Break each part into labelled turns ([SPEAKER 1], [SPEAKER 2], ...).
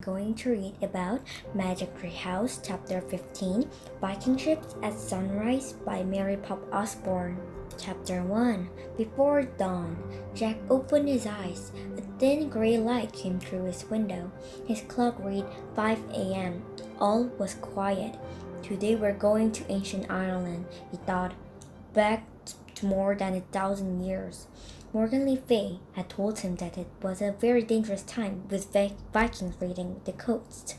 [SPEAKER 1] Going to read about Magic Tree House, Chapter 15, Viking Ships at Sunrise by Mary Pop Osborne. Chapter 1. Before dawn, Jack opened his eyes. A thin gray light came through his window. His clock read 5 a.m. All was quiet. Today we're going to ancient Ireland, he thought, back to more than 1,000 years. Morgan Le Fay had told him that it was a very dangerous time with Vikings raiding the coast.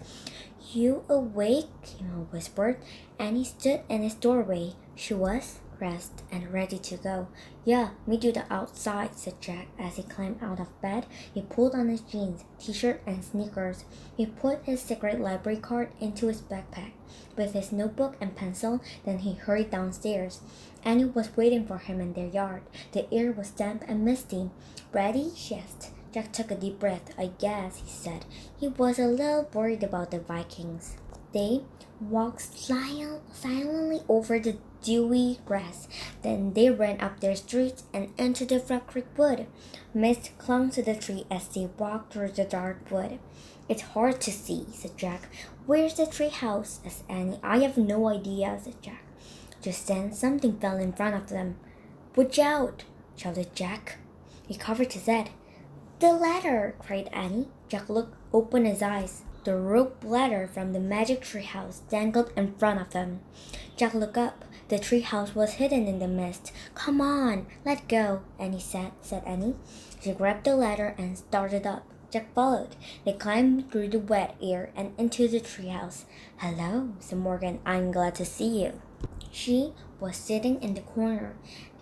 [SPEAKER 1] You awake? He whispered, and he stood in his doorway. She was dressed and ready to go. Yeah, meet you outside, said Jack as he climbed out of bed. He pulled on his jeans, t-shirt, and sneakers. He put his secret library card into his backpack with his notebook and pencil. Then he hurried downstairs. Annie was waiting for him in their yard. The air was damp and misty. Ready? She asked. Jack took a deep breath. I guess, he said. He was a little worried about the Vikings. They walked silently over the dewy grass. Then they ran up their streets and into the Flat Creek wood. Mist clung to the tree as they walked through the dark wood. It's hard to see, said Jack. Where's the tree house? asked Annie. I have no idea, said Jack. Just then something fell in front of them. Watch out! Shouted Jack. He covered his head. The ladder! Cried Annie. Jack opened his eyes. The rope ladder from the magic tree house dangled in front of them. Jack looked up. The tree house was hidden in the mist. Come on, let go, Annie said Annie. She grabbed the ladder and started up. Jack followed. They climbed through the wet air and into the treehouse. Hello, said Morgan. I'm glad to see you. She was sitting in the corner.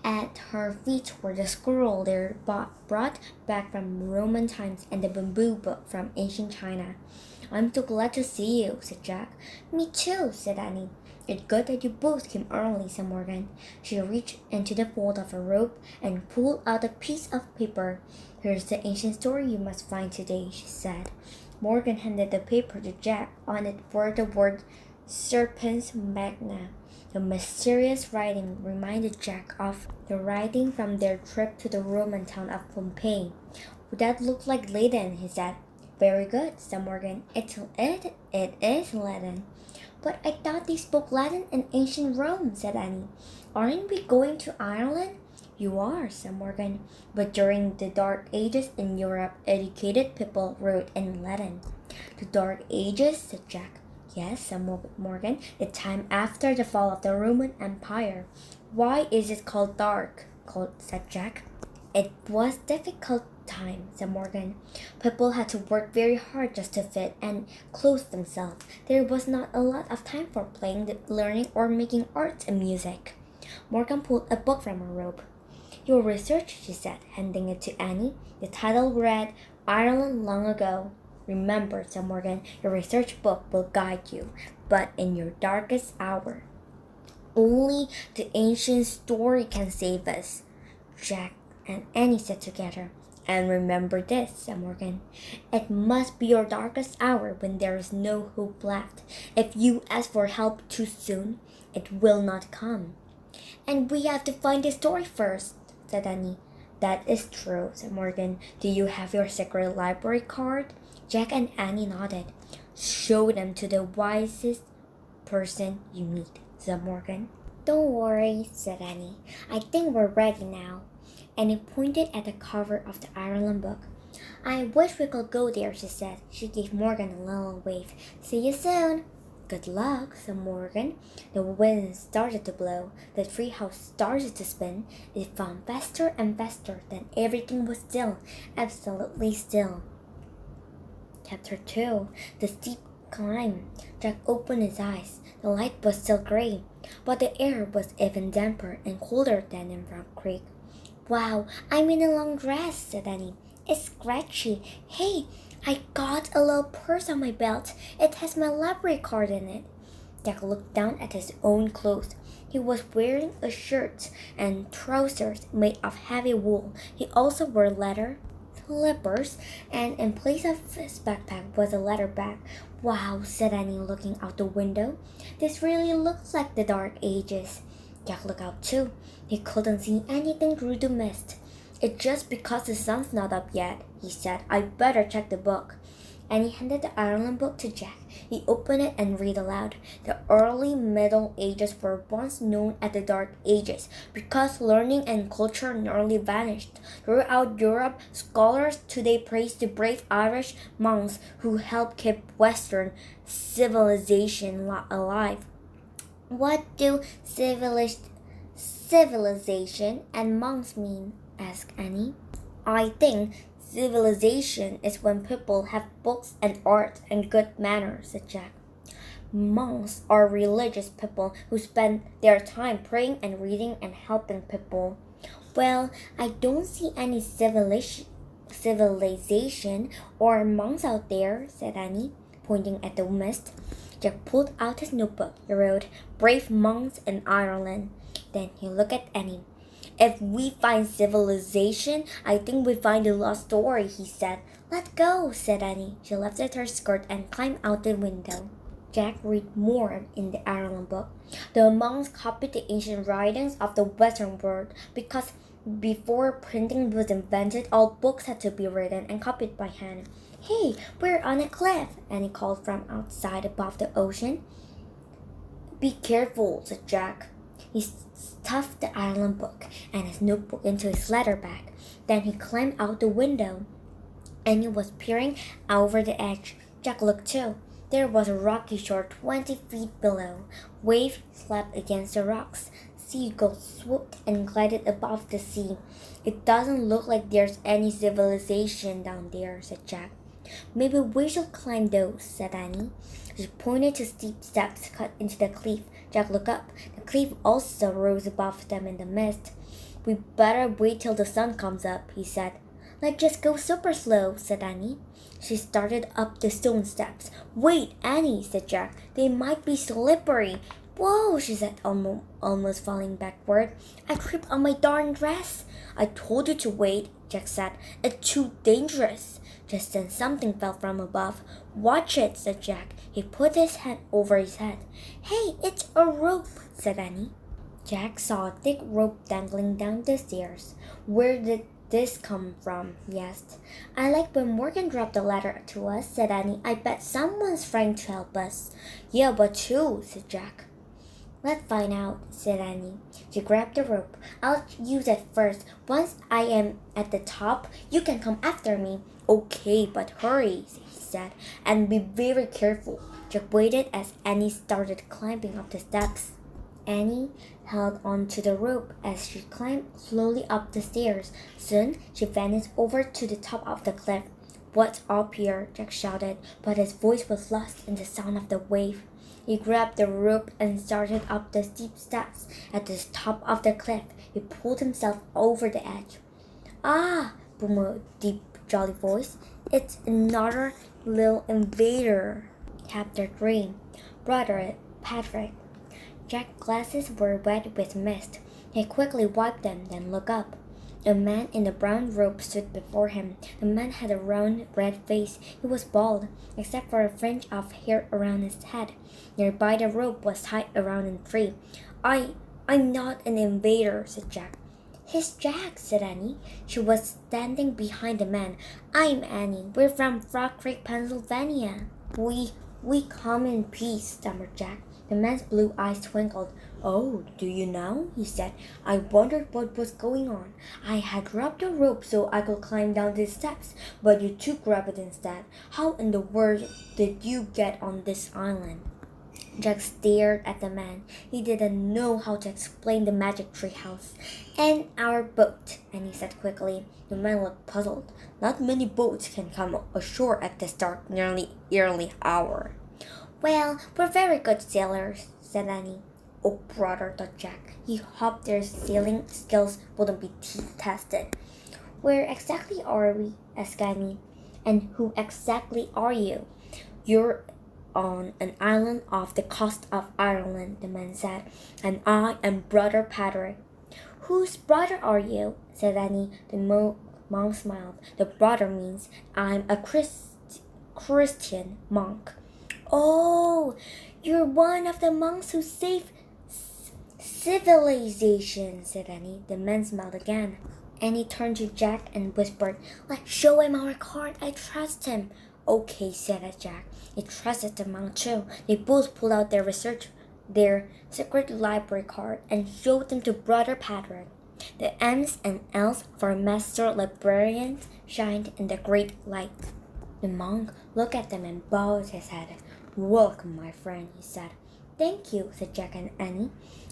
[SPEAKER 1] At her feet were the scroll they brought back from Roman times and the bamboo book from ancient China. I'm so glad to see you, said Jack. Me too, said Annie. It's good that you both came early, said Morgan. She reached into the fold of her robe and pulled out a piece of paper. Here's the ancient story you must find today, she said. Morgan handed the paper to Jack. On it were the word Serpens Magna. The mysterious writing reminded Jack of the writing from their trip to the Roman town of Pompeii. That looked like Latin, he said. Very good, said Morgan. It is Latin. But I thought they spoke Latin in ancient Rome, said Annie. Aren't we going to Ireland? You are, said Morgan. But during the Dark Ages in Europe, educated people wrote in Latin. The Dark Ages, said Jack. Yes, said Morgan, the time after the fall of the Roman Empire. Why is it called dark? Said Jack. It was difficult time, said Morgan. People had to work very hard just to fit and clothe themselves. There was not a lot of time for playing, learning, or making art and music. Morgan pulled a book from her robe. Your research, she said, handing it to Annie. The title read, Ireland Long Ago. Remember, said Morgan, your research book will guide you, but in your darkest hour. Only the ancient story can save us, Jack and Annie said together. And remember this, said Morgan. It must be your darkest hour when there is no hope left. If you ask for help too soon, it will not come. And we have to find the story first, said Annie. That is true, said Morgan. Do you have your secret library card? Jack and Annie nodded. Show them to the wisest person you meet, said Morgan. Don't worry, said Annie. I think we're ready now. Annie pointed at the cover of the Ireland book. I wish we could go there, she said. She gave Morgan a little wave. See you soon. Good luck, said Morgan. The wind started to blow. The treehouse started to spin. It spun faster and faster. Then everything was still, absolutely still. Chapter 2. The steep climb. Jack opened his eyes. The light was still gray, but the air was even damper and colder than in Rock Creek. Wow, I'm in a long dress, said Annie. It's scratchy. Hey, I got a little purse on my belt. It has my library card in it. Jack looked down at his own clothes. He was wearing a shirt and trousers made of heavy wool. He also wore leather slippers, and in place of his backpack was a leather bag. Wow, said Annie, looking out the window. This really looks like the Dark Ages. Jack looked out too. He couldn't see anything through the mist. It's just because the sun's not up yet, he said. I better check the book. and he handed the Ireland book to Jack. He opened it and read aloud. The early Middle Ages were once known as the Dark Ages because learning and culture nearly vanished. Throughout Europe, scholars today praise the brave Irish monks who helped keep Western civilization alive. What do civilization and monks mean? Asked Annie. I think civilization is when people have books and art and good manners, said Jack. Monks are religious people who spend their time praying and reading and helping people. Well, I don't see any civilization or monks out there, said Annie, pointing at the mist. Jack pulled out his notebook. He wrote, Brave monks in Ireland. Then he looked at Annie. If we find civilization, I think we find a lost story, he said. Let's go, said Annie. She lifted her skirt and climbed out the window. Jack read more in the Ireland book. The monks copied the ancient writings of the Western world because before printing was invented, all books had to be written and copied by hand. Hey, we're on a cliff, Annie called from outside above the ocean. Be careful, said Jack. He stuffed the Ireland book and his notebook into his leather bag. Then he climbed out the window. Annie was peering over the edge. Jack looked too. There was a rocky shore 20 feet below. Waves slapped against the rocks. Seagulls swooped and glided above the sea. It doesn't look like there's any civilization down there, said Jack. Maybe we should climb those, said Annie. She pointed to steep steps cut into the cliff. Jack looked up. The cliff also rose above them in the mist. We better wait till the sun comes up, he said. Let's just go super slow, said Annie. She started up the stone steps. Wait, Annie, said Jack. They might be slippery. Whoa, she said, almost falling backward. I tripped on my darn dress. I told you to wait, Jack said. It's too dangerous. Just then something fell from above. Watch it, said Jack. He put his hand over his head. Hey, it's a rope, said Annie. Jack saw a thick rope dangling down the stairs. Where did this come from? He asked. I like when Morgan dropped the ladder to us, said Annie. I bet someone's trying to help us. Yeah, but who? Said Jack. Let's find out, said Annie. She grabbed the rope. I'll use it first. Once I am at the top, you can come after me. Okay, but hurry, he said, and be very careful. Jack waited as Annie started climbing up the steps. Annie held on to the rope as she climbed slowly up the stairs. Soon, she vanished over to the top of the cliff. What's up here? Jack shouted, but his voice was lost in the sound of the wave. He grabbed the rope and started up the steep steps. At the top of the cliff, he pulled himself over the edge. Ah, boomed a deep, jolly voice. It's another little invader. Chapter 3. Brother Patrick. Jack's glasses were wet with mist. He quickly wiped them, then looked up. A man in a brown robe stood before him. The man had a round, red face. He was bald, except for a fringe of hair around his head. Nearby the rope was tied around a tree. I'm not an invader, said Jack. He's Jack, said Annie. She was standing behind the man. I'm Annie. We're from Frog Creek, Pennsylvania. We come in peace, stammered Jack. The man's blue eyes twinkled. Oh, do you know? He said. I wondered what was going on. I had dropped the rope so I could climb down the steps, but you two grabbed it instead. How in the world did you get on this island? Jack stared at the man. He didn't know how to explain the magic tree house. And our boat, Annie said quickly. The man looked puzzled. Not many boats can come ashore at this dark, nearly early hour. Well, we're very good sailors, said Annie. Oh, brother, thought Jack. He hoped their sailing skills wouldn't be tested. Where exactly are we? Asked Annie. And who exactly are you? You're on an island off the coast of Ireland, the man said, and I am Brother Patrick. Whose brother are you? Said Annie. The monk smiled. The brother means I'm a Christian monk. Oh, you're one of the monks who saved civilization, said Annie. The man smiled again. Annie turned to Jack and whispered, Let's show him our card. I trust him. Okay, said Jack. He trusted the monk too. They both pulled out their secret library card, and showed them to Brother Patrick. The M's and L's for master librarians shined in the great light. The monk looked at them and bowed his head. Welcome, my friend, he said. Thank you, said Jack and Annie.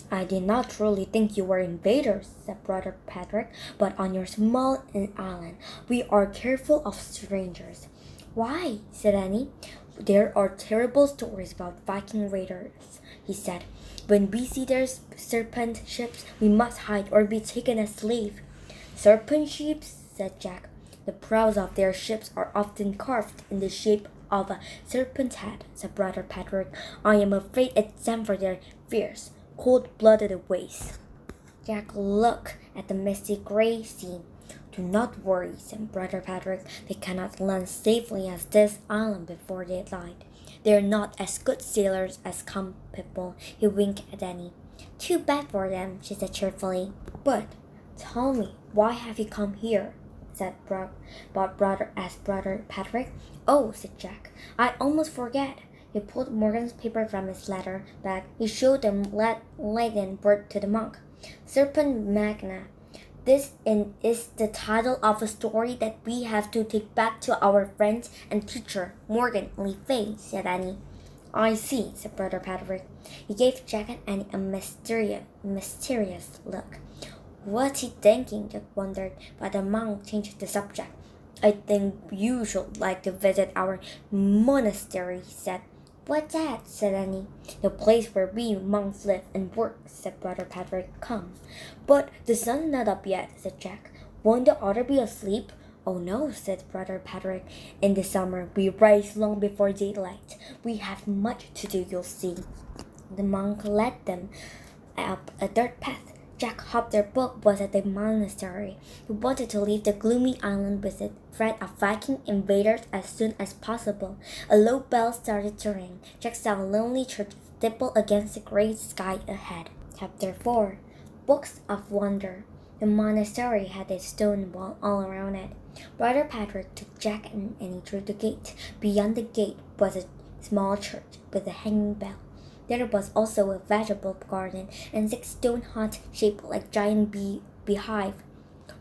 [SPEAKER 1] I did not truly think you were invaders, said Brother Patrick, but on your small island we are careful of strangers. Why? Said Annie. There are terrible stories about Viking raiders, he said. When we see their serpent ships, we must hide or be taken as slaves. Serpent ships, said Jack. The prows of their ships are often carved in the shape of a serpent's head, said Brother Patrick. I am afraid it's time for their fierce, cold-blooded ways. Jack looked at the misty gray sea. Do not worry, said Brother Patrick. They cannot land safely as this island before daylight. They are not as good sailors as common people. He winked at Annie. Too bad for them, she said cheerfully. But tell me, why have you come here? said Brother Patrick. Oh, said Jack, I almost forget. He pulled Morgan's paper from his letter bag. He showed them legend word to the monk. Serpent Magna. This is the title of a story that we have to take back to our friends and teacher, Morgan Le Fay, said Annie. I see, said Brother Patrick. He gave Jack and Annie a mysterious look. What's he thinking? Jack wondered, but the monk changed the subject. I think you should like to visit our monastery, he said. What's that? said Annie. The place where we monks live and work, said Brother Patrick. Come. But the sun's not up yet, said Jack. Won't the otter be asleep? Oh no, said Brother Patrick. In the summer we rise long before daylight. We have much to do, you'll see. The monk led them up a dirt path. Jack hoped their book was at the monastery. He wanted to leave the gloomy island with the threat of Viking invaders as soon as possible. A low bell started to ring. Jack saw a lonely church steeple against the gray sky ahead. Chapter 4. Books of Wonder. The monastery had a stone wall all around it. Brother Patrick took Jack and Annie through the gate. Beyond the gate was a small church with a hanging bell. There was also a vegetable garden and 6 stone huts shaped like giant beehive.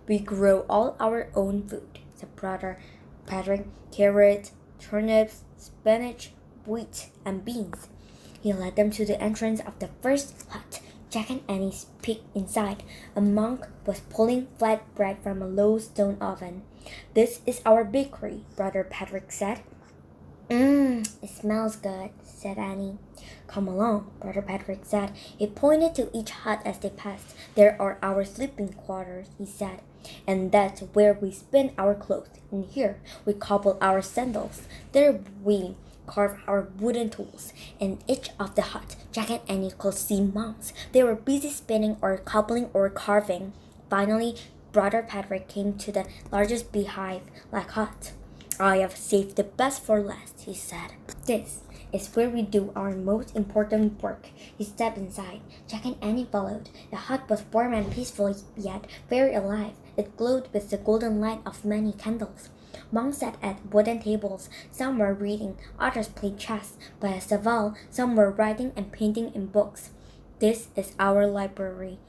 [SPEAKER 1] We grow all our own food, said Brother Patrick. Carrots, turnips, spinach, wheat, and beans. He led them to the entrance of the first hut. Jack and Annie peeked inside. A monk was pulling flat bread from a low stone oven. This is our bakery, Brother Patrick said. It smells good, said Annie. Come along, Brother Patrick said. He pointed to each hut as they passed. There are our sleeping quarters, he said. And that's where we spin our clothes. In here, we cobble our sandals. There we carve our wooden tools. In each of the huts, Jack and Annie could see monks. They were busy spinning or cobbling or carving. Finally, Brother Patrick came to the largest beehive-like hut. I have saved the best for last, he said. This is where we do our most important work. He stepped inside. Jack and Annie followed. The hut was warm and peaceful, yet very alive. It glowed with the golden light of many candles. Monks sat at wooden tables. Some were reading, others played chess. Best of all, some were writing and painting in books. This is our library,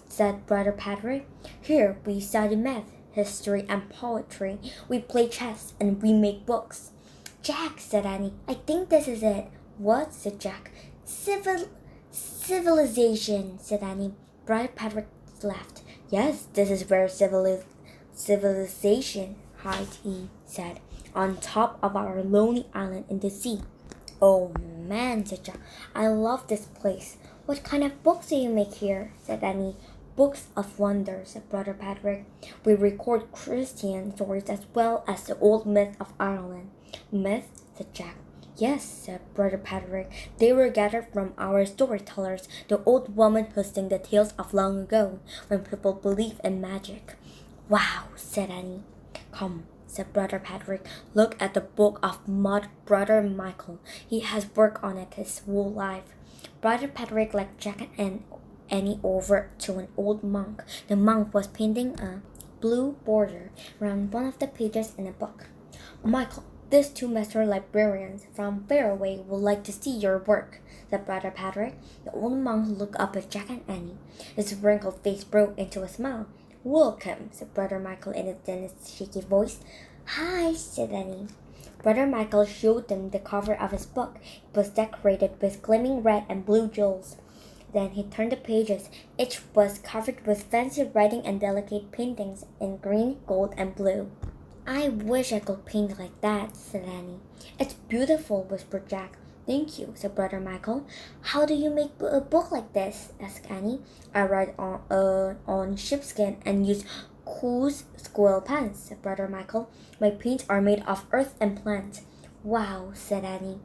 [SPEAKER 1] said Brother Patrick. Here we study math, history, and poetry. We play chess and we make books. Jack, said Annie, I think this is it. What? said Jack. Civilization, said Annie. Brother Patrick laughed. Yes, this is where civilization hides, he said, on top of our lonely island in the sea. Oh man, said Jack, I love this place. What kind of books do you make here? said Annie. Books of wonder, said Brother Patrick. We record Christian stories as well as the old myths of Ireland. Myths? said Jack. Yes, said Brother Patrick. They were gathered from our storytellers, the old woman who sang the tales of long ago, when people believed in magic. Wow, said Annie. Come, said Brother Patrick. Look at the book of Brother Michael. He has worked on it his whole life. Brother Patrick led Jack and Annie over to an old monk. The monk was painting a blue border around one of the pages in a book. Michael, these two master librarians from Fairway would like to see your work, said Brother Patrick. The old monk looked up at Jack and Annie. His wrinkled face broke into a smile. Welcome, said Brother Michael in his shaky voice. Hi, said Annie. Brother Michael showed them the cover of his book. It was decorated with gleaming red and blue jewels. Then he turned the pages. Each was covered with fancy writing and delicate paintings in green, gold, and blue. I wish I could paint like that, said Annie. It's beautiful, whispered Jack. Thank you, said Brother Michael. How do you make a book like this? Asked Annie. I write on sheepskin and use coarse squirrel pens, said Brother Michael. My paints are made of earth and plants. Wow, said Annie.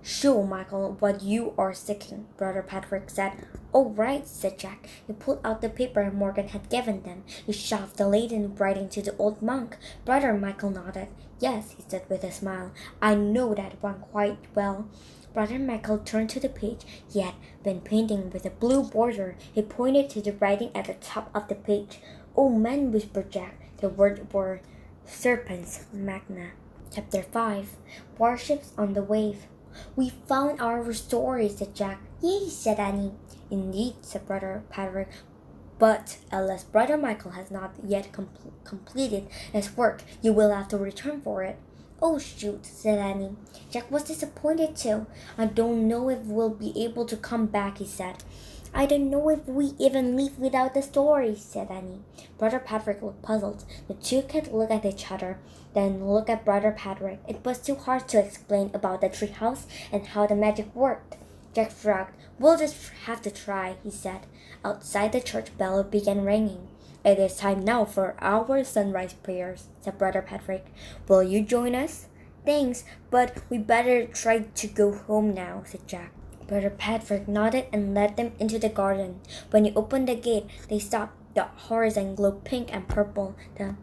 [SPEAKER 1] Show Michael what you are seeking, Brother Patrick said. All right, said Jack. He pulled out the paper Morgan had given them. He shoved the laden writing to the old monk. Brother Michael nodded. Yes, he said with a smile. I know that one quite well. Brother Michael turned to the page. He had been painting with a blue border. He pointed to the writing at the top of the page. Oh man, whispered Jack. The words were Serpents Magna. Chapter 5 Warships on the Wave. We found our story, said Jack. Yay, said Annie. Indeed, said Brother Patrick. But unless Brother Michael has not yet completed his work, you will have to return for it. Oh, shoot, said Annie. Jack was disappointed too. I don't know if we'll be able to come back, he said. I don't know if we even leave without the story, said Annie. Brother Patrick looked puzzled. The two kids looked at each other, then looked at Brother Patrick. It was too hard to explain about the treehouse and how the magic worked. Jack shrugged. We'll just have to try, he said. Outside the church bell began ringing. It is time now for our sunrise prayers, said Brother Patrick. Will you join us? Thanks, but we better try to go home now, said Jack. Brother Patrick nodded and led them into the garden. When he opened the gate, they stopped. The horizon glowed pink and purple. The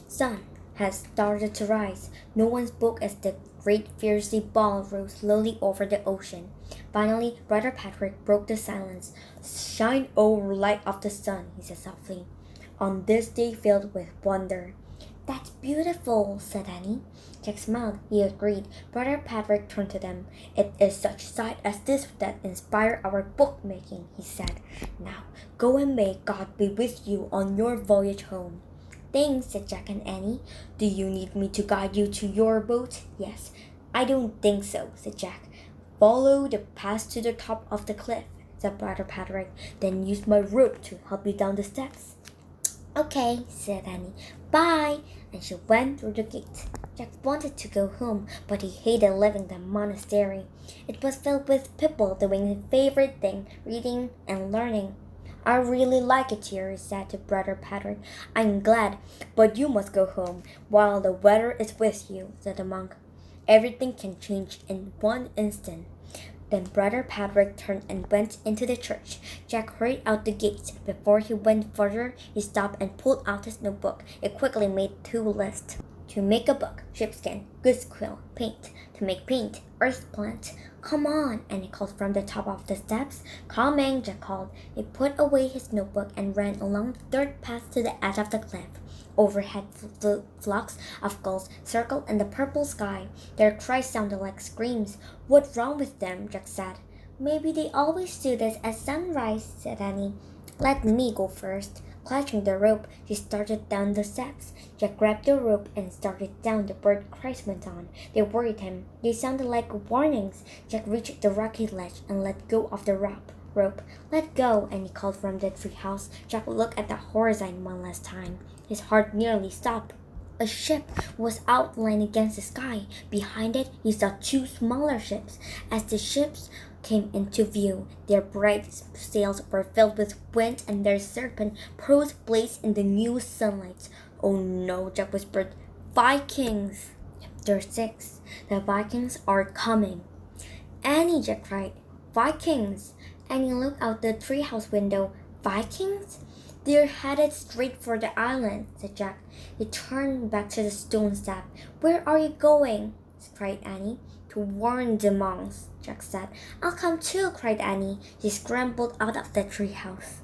[SPEAKER 1] sun had started to rise. No one spoke as the great fiercely ball rose slowly over the ocean. Finally, Brother Patrick broke the silence. Shine, O light of the sun, he said softly, on this day filled with wonder. That's beautiful, said Annie. Jack smiled. He agreed. Brother Patrick turned to them. It is such sight as this that inspire our bookmaking, he said. Now, go and may God be with you on your voyage home. Thanks, said Jack and Annie. Do you need me to guide you to your boat? Yes. I don't think so, said Jack. Follow the path to the top of the cliff, said Brother Patrick. Then use my rope to help you down the steps. Okay, said Annie. Bye! And she went through the gate. Jack wanted to go home, but he hated leaving the monastery. It was filled with people doing his favorite thing, reading and learning. I really like it here, he said to Brother Patrick. I'm glad, but you must go home while the weather is with you, said the monk. Everything can change in one instant. Then Brother Patrick turned and went into the church. Jack hurried out the gates. Before he went further, he stopped and pulled out his notebook. He quickly made 2 lists. To make a book, sheepskin, goose quill, paint. To make paint, earth plant. Come on, and he called from the top of the steps. Coming, Jack called. He put away his notebook and ran along the dirt path to the edge of the cliff. Overhead, flocks of gulls circled in the purple sky. Their cries sounded like screams. What's wrong with them? Jack said. Maybe they always do this at sunrise, said Annie. Let me go first. Clutching the rope, she started down the steps. Jack grabbed the rope and started down. The bird cries went on. They worried him. They sounded like warnings. Jack reached the rocky ledge and let go of the rope. Let go, and he called from the treehouse. Jack looked at the horizon one last time. His heart nearly stopped. A ship was outlined against the sky. Behind it, he saw 2 smaller ships. As the ships came into view, their bright sails were filled with wind and their serpent prows blazed in the new sunlight. Oh no, Jack whispered. Vikings! Chapter 6 The Vikings are coming. Annie, Jack cried. Vikings! Annie looked out the treehouse window. Vikings? They're headed straight for the island, said Jack. He turned back to the stone step. Where are you going? Cried Annie. To warn the monks, Jack said. I'll come too, cried Annie. She scrambled out of the treehouse.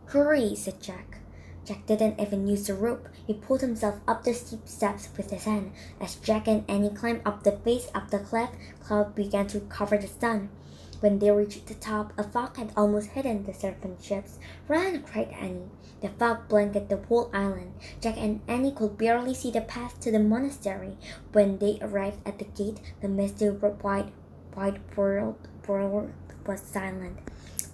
[SPEAKER 1] Hurry, said Jack. Jack didn't even use the rope. He pulled himself up the steep steps with his hand. As Jack and Annie climbed up the face of the cliff, clouds began to cover the sun. When they reached the top, a fog had almost hidden the serpent ships. "Run!" cried Annie. The fog blanketed the whole island. Jack and Annie could barely see the path to the monastery. When they arrived at the gate, the misty white world was silent.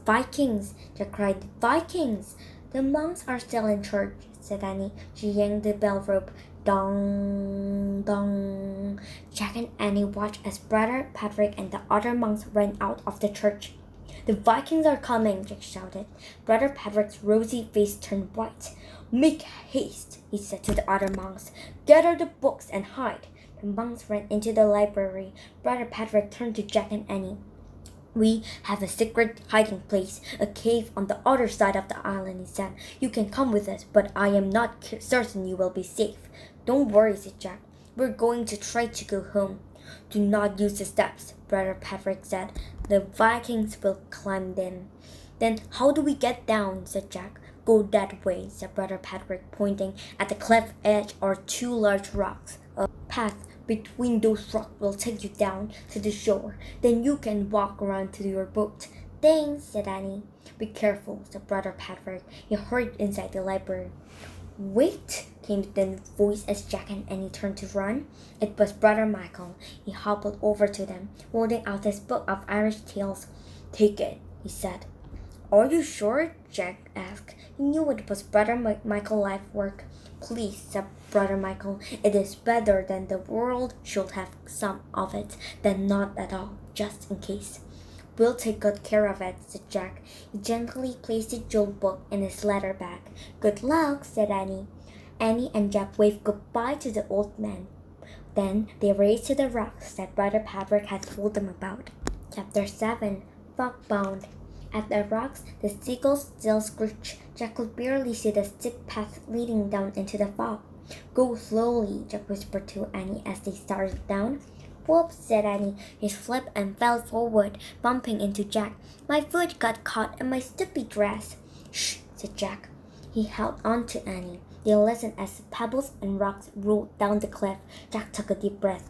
[SPEAKER 1] "Vikings!" Jack cried. "Vikings!" "The monks are still in church," said Annie. She yanked the bell rope. Dong, dong. Jack and Annie watched as Brother Patrick and the other monks ran out of the church. "The Vikings are coming!" Jack shouted. Brother Patrick's rosy face turned white. "Make haste," he said to the other monks. "Gather the books and hide." The monks ran into the library. Brother Patrick turned to Jack and Annie. "We have a secret hiding place, a cave on the other side of the island," he said. "You can come with us, but I am not certain you will be safe." "Don't worry," said Jack. "We're going to try to go home." "Do not use the steps," Brother Patrick said. "The Vikings will climb them." "Then how do we get down?" said Jack. "Go that way," said Brother Patrick, pointing. "At the cliff edge are two large rocks. A path between those rocks will take you down to the shore. Then you can walk around to your boat." "Thanks," said Annie. "Be careful," said Brother Patrick. He hurried inside the library. "Wait!" came the voice as Jack and Annie turned to run. It was Brother Michael. He hobbled over to them, holding out his book of Irish tales. "Take it," he said. "Are you sure?" Jack asked. He knew it was Brother Michael's life work. "Please," said Brother Michael, "it is better than the world should have some of it than not at all, just in case." "We'll take good care of it," said Jack. He gently placed the jeweled book in his leather bag. "Good luck," said Annie. Annie and Jack waved goodbye to the old man. Then they raced to the rocks that Brother Patrick had told them about. Chapter 7. Fogbound. At the rocks, the seagulls still screeched. Jack could barely see the steep path leading down into the fog. "Go slowly," Jack whispered to Annie as they started down. "Whoops," said Annie. He slipped and fell forward, bumping into Jack. "My foot got caught in my stupid dress." "Shh," said Jack. He held on to Annie. They listened as pebbles and rocks rolled down the cliff. Jack took a deep breath.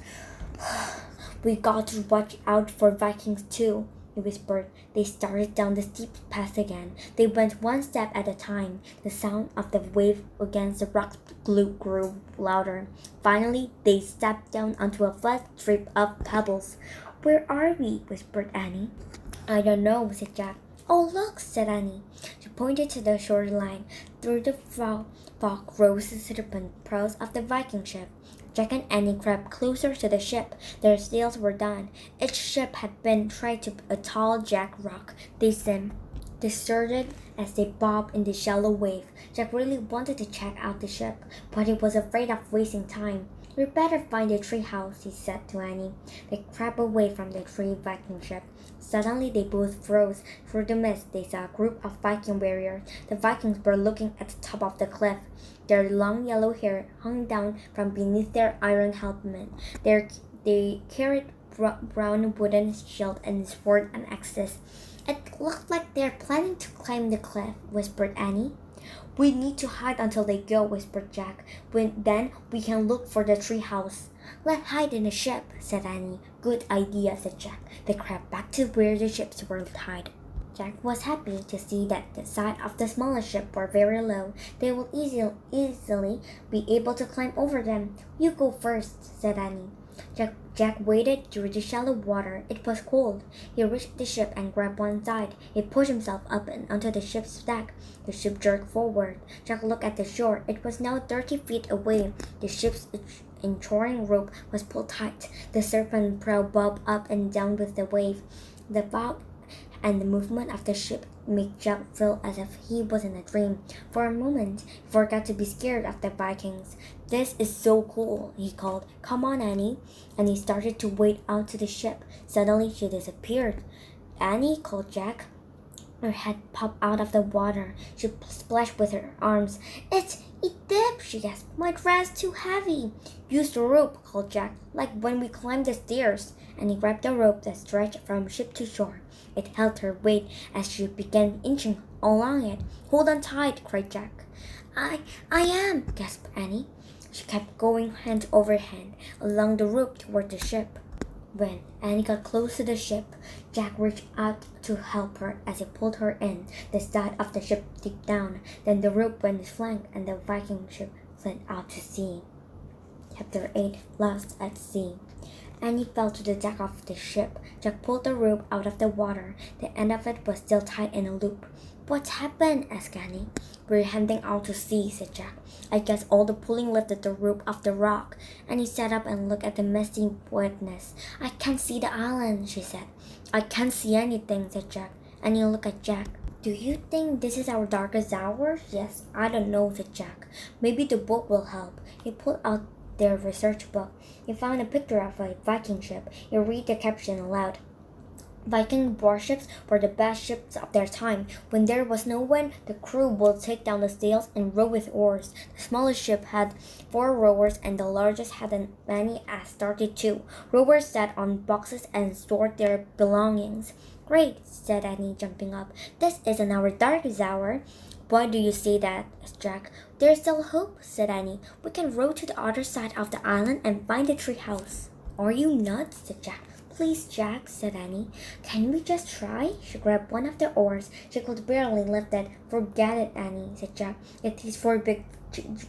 [SPEAKER 1] "We got to watch out for Vikings too," he whispered. They started down the steep path again. They went one step at a time. The sound of the wave against the rocks grew louder. Finally, they stepped down onto a flat strip of pebbles. "Where are we?" whispered Annie. "I don't know," said Jack. "Oh, look," said Annie. She pointed to the shoreline. Through the fog rose the serpent prows of the Viking ship. Jack and Annie crept closer to the ship. Their sails were done. Each ship had been tied to a tall jack rock. They started as they bobbed in the shallow wave. Jack really wanted to check out the ship, but he was afraid of wasting time. "We better find the tree house," he said to Annie. They crept away from the tree Viking ship. Suddenly they both froze. Through the mist they saw a group of Viking warriors. The Vikings were looking at the top of the cliff. Their long yellow hair hung down from beneath their iron helmet. They carried brown wooden shield and sword and axes. "It looked like they're planning to climb the cliff," whispered Annie. "We need to hide until they go," whispered Jack. Then we can look for the tree house." "Let's hide in the ship," said Annie. "Good idea," said Jack. They crept back to where the ships were tied. Jack was happy to see that the side of the smallest ship were very low. They would easily be able to climb over them. "You go first," said Annie. Jack waded through the shallow water. It was cold. He reached the ship and grabbed one side. He pushed himself up and onto the ship's deck. The ship jerked forward. Jack looked at the shore. It was now 30 feet away. The ship's ensuring rope was pulled tight. The serpent prow bobbed up and down with the wave. The bob and the movement of the ship made Jack feel as if he was in a dream. For a moment, he forgot to be scared of the Vikings. "This is so cool," he called. "Come on, Annie." And he started to wade out to the ship. Suddenly, she disappeared. "Annie," called Jack. Her head popped out of the water. She splashed with her arms. It dipped," she gasped. "My dress too heavy." "Use the rope," called Jack, "like when we climbed the stairs." And he grabbed the rope that stretched from ship to shore. It held her weight as she began inching along it. "Hold on tight," cried Jack. I, I am, gasped Annie. She kept going hand over hand along the rope toward the ship. When Annie got close to the ship, Jack reached out to help her as he pulled her in. The side of the ship dipped down, then the rope went flank and the Viking ship fled out to sea. Chapter 8 Lost at Sea. Annie fell to the deck of the ship. Jack pulled the rope out of the water. The end of it was still tied in a loop. What's happened? Asked Annie. We're heading out to sea, said Jack. I guess all the pulling lifted the rope off the rock. Annie sat up and looked at the misty wetness. I can't see the island, she said. I can't see anything, said Jack. Annie looked at Jack. Do you think this is our darkest hour? Yes, I don't know, said Jack. Maybe the book will help. He pulled out their research book. He found a picture of a Viking ship. He read the caption aloud. Viking warships were the best ships of their time. When there was no wind, the crew would take down the sails and row with oars. The smallest ship had 4 rowers and the largest had as many as 32. Rowers sat on boxes and stored their belongings. Great, said Annie, jumping up. This isn't our darkest hour. Why do you say that? Asked Jack. There's still hope, said Annie. We can row to the other side of the island and find the tree house. Are you nuts? Said Jack. Please, Jack, said Annie. Can we just try? She grabbed one of the oars. She could barely lift it. Forget it, Annie, said Jack. It is for big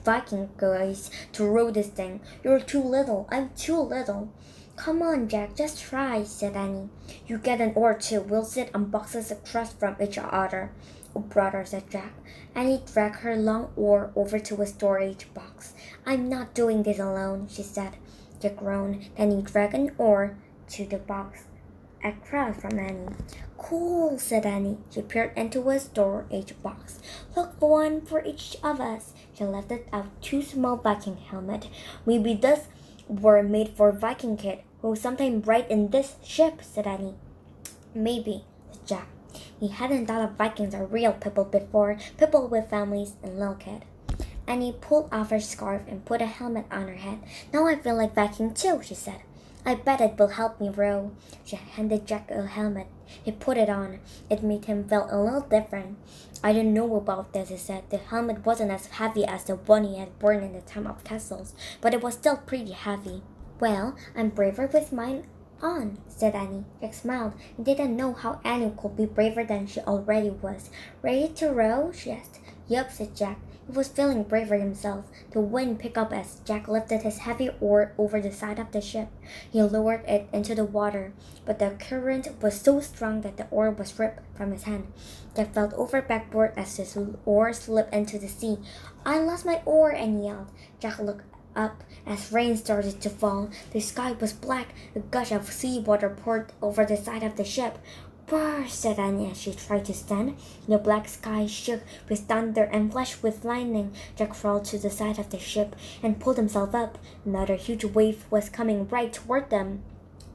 [SPEAKER 1] Viking guys to row this thing. You're too little. I'm too little. Come on, Jack, just try, said Annie. You get an oar too. We'll sit on boxes across from each other. Oh, brother, said Jack. Annie dragged her long oar over to a storage box. I'm not doing this alone, she said. Jack groaned. Then he dragged an oar to the box across from Annie. Cool, said Annie. She peered into a storage box. Look, one for each of us. She lifted out 2 small Viking helmets. Maybe these were made for Viking kid who sometime ride in this ship, said Annie. Maybe, said Jack. He hadn't thought of Vikings as real people before, people with families and little kids. Annie pulled off her scarf and put a helmet on her head. Now I feel like Viking too, she said. I bet it will help me row. She handed Jack a helmet. He put it on. It made him feel a little different. I don't know about this, he said. The helmet wasn't as heavy as the one he had worn in the time of castles, but it was still pretty heavy. Well, I'm braver with mine on, said Annie. Jack smiled. He didn't know how Annie could be braver than she already was. Ready to row? She asked. Yup, said Jack. He was feeling braver himself. The wind picked up as Jack lifted his heavy oar over the side of the ship. He lowered it into the water, but the current was so strong that the oar was ripped from his hand. Jack fell over backward as his oar slipped into the sea. I lost my oar, Annie yelled. Jack looked up as rain started to fall. The sky was black. A gush of seawater poured over the side of the ship. Brr, said Annie as she tried to stand. The black sky shook with thunder and flashed with lightning. Jack crawled to the side of the ship and pulled himself up. Another huge wave was coming right toward them.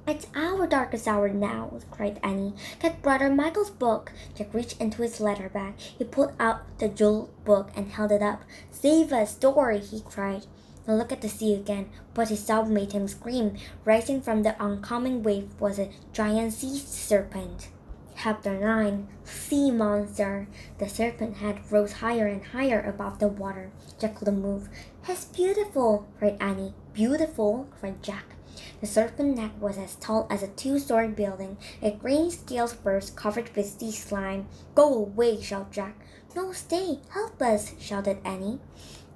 [SPEAKER 1] It's our darkest hour now, cried Annie. Get Brother Michael's book. Jack reached into his letter bag. He pulled out the jeweled book and held it up. Save us, Dory, he cried. He looked at the sea again, but his sob made him scream. Rising from the oncoming wave was a giant sea serpent. Chapter 9 Sea Monster. The serpent head rose higher and higher above the water. Jack couldn't move. He's beautiful, cried Annie. Beautiful, cried Jack. The serpent neck was as tall as a 2-story building. Its green scales were covered with sea slime. Go away, shouted Jack. No, stay, help us, shouted Annie.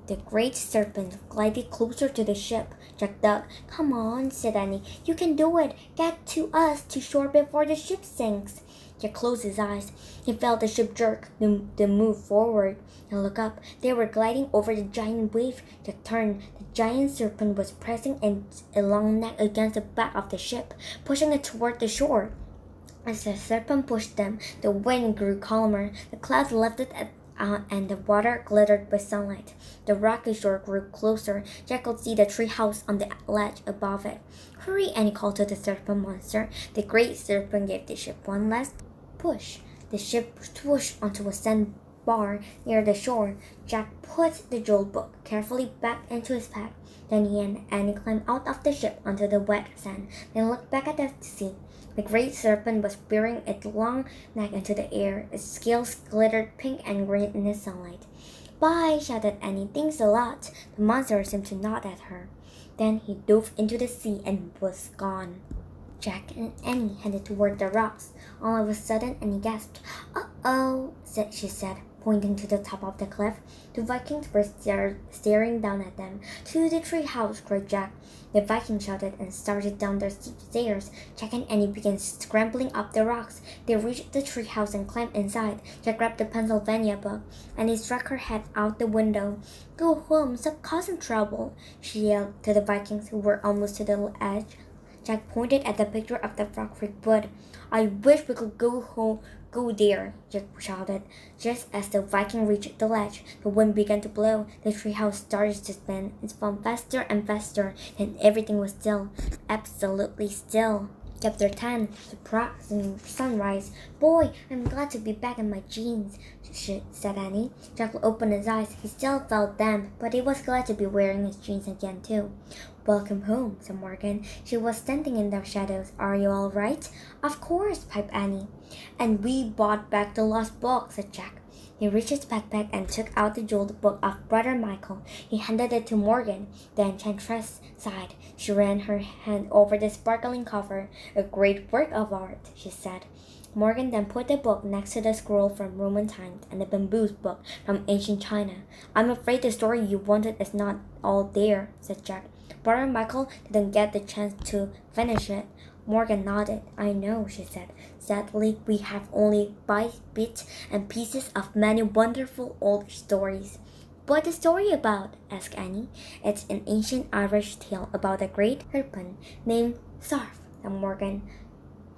[SPEAKER 1] The great serpent glided closer to the ship. Jack dug. Come on, said Annie. You can do it. Get to us to shore before the ship sinks. Jack closed his eyes. He felt the ship jerk, then move forward. He looked up. They were gliding over the giant wave. Jack turned. The giant serpent was pressing its long neck against the back of the ship, pushing it toward the shore. As the serpent pushed them, the wind grew calmer. The clouds lifted and the water glittered with sunlight. The rocky shore grew closer. Jack could see the tree house on the ledge above it. Hurry, Annie called to the serpent monster. The great serpent gave the ship one last push. The ship swooshed onto a sandbar near the shore. Jack put the jeweled book carefully back into his pack. Then he and Annie climbed out of the ship onto the wet sand, then looked back at the sea. The great serpent was bearing its long neck into the air. Its scales glittered pink and green in the sunlight. Bye, shouted Annie. Thanks a lot. The monster seemed to nod at her. Then he dove into the sea and was gone. Jack and Annie headed toward the rocks. All of a sudden, Annie gasped. "Uh-oh," she said, pointing to the top of the cliff. The Vikings were staring down at them. "To the tree house!" cried Jack. The Viking shouted and started down the steep stairs. Jack and Annie began scrambling up the rocks. They reached the tree house and climbed inside. Jack grabbed the Pennsylvania book. Annie struck her head out the window. "Go home, stop causing trouble," she yelled to the Vikings who were almost to the edge. Jack pointed at the picture of the Frogford Wood. "I wish we could go home. Go there," Jack shouted. Just as the Viking reached the ledge, the wind began to blow. The treehouse started to spin. It spun faster and faster, and everything was still. Absolutely still. Chapter 10. Surprising Sunrise. "Boy, I'm glad to be back in my jeans," said Annie. Jack opened his eyes. He still felt damp, but he was glad to be wearing his jeans again, too. "Welcome home," said Morgan. She was standing in the shadows. "Are you all right?" "Of course," piped Annie. "And we brought back the lost book," said Jack. He reached his backpack and took out the jeweled book of Brother Michael. He handed it to Morgan. The enchantress sighed. She ran her hand over the sparkling cover. "A great work of art," she said. Morgan then put the book next to the scroll from Roman times and the bamboo book from ancient China. "I'm afraid the story you wanted is not all there," said Jack. Brother Michael didn't get the chance to finish it. Morgan nodded. "I know," she said. "Sadly, we have only bits and pieces of many wonderful old stories." "What's the story about?" asked Annie. "It's an ancient Irish tale about a great harpooner named Sarf," said Morgan.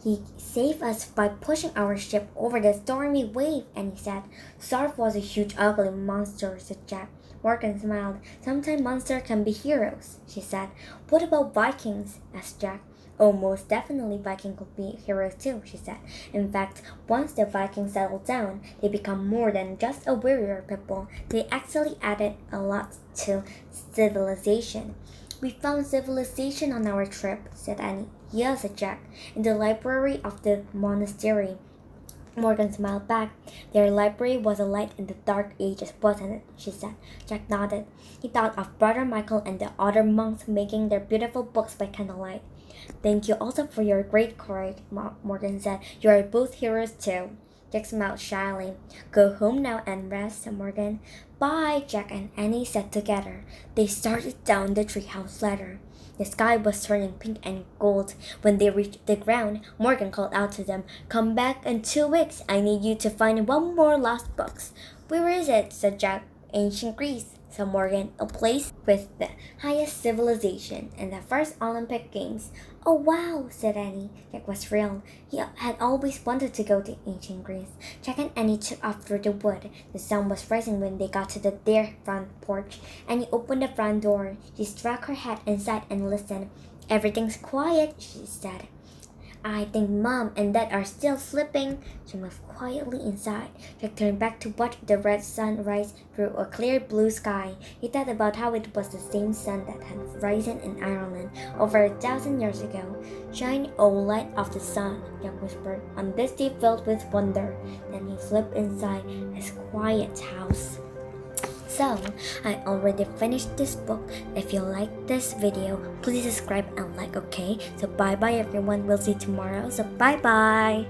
[SPEAKER 1] "He saved us by pushing our ship over the stormy wave," Annie said. "Sarf was a huge, ugly monster," said Jack. Morgan smiled. "Sometimes monsters can be heroes," she said. "What about Vikings?" asked Jack. "Oh, most definitely Vikings could be heroes too," she said. "In fact, once the Vikings settled down, they become more than just a warrior people. They actually added a lot to civilization." "We found civilization on our trip," said Annie. "Yes," said Jack, "in the library of the monastery." Morgan smiled back. "Their library was a light in the dark ages, wasn't it?" she said. Jack nodded. He thought of Brother Michael and the other monks making their beautiful books by candlelight. "Thank you also for your great courage," Morgan said. "You are both heroes too." Jack smiled shyly. "Go home now and rest," said Morgan. "Bye," Jack and Annie said together. They started down the treehouse ladder. The sky was turning pink and gold. When they reached the ground, Morgan called out to them, "Come back in 2 weeks. I need you to find one more lost book." "Where is it?" said Jack. "Ancient Greece," said Morgan, "a place with the highest civilization and the first Olympic Games." "Oh, wow," said Annie. Jack was thrilled. He had always wanted to go to ancient Greece. Jack and Annie took off through the wood. The sun was rising when they got to their front porch. Annie opened the front door. She stuck her head inside and listened. "Everything's quiet," she said. "I think Mom and Dad are still sleeping." She moved quietly inside. Jack turned back to watch the red sun rise through a clear blue sky. He thought about how it was the same sun that had risen in Ireland over 1,000 years ago. "Shine, O light of the sun," Jack whispered, "on this day filled with wonder." Then he slipped inside his quiet house. So, I already finished this book. If you like this video, please subscribe and like, okay? So bye bye everyone. We'll see you tomorrow. So bye bye.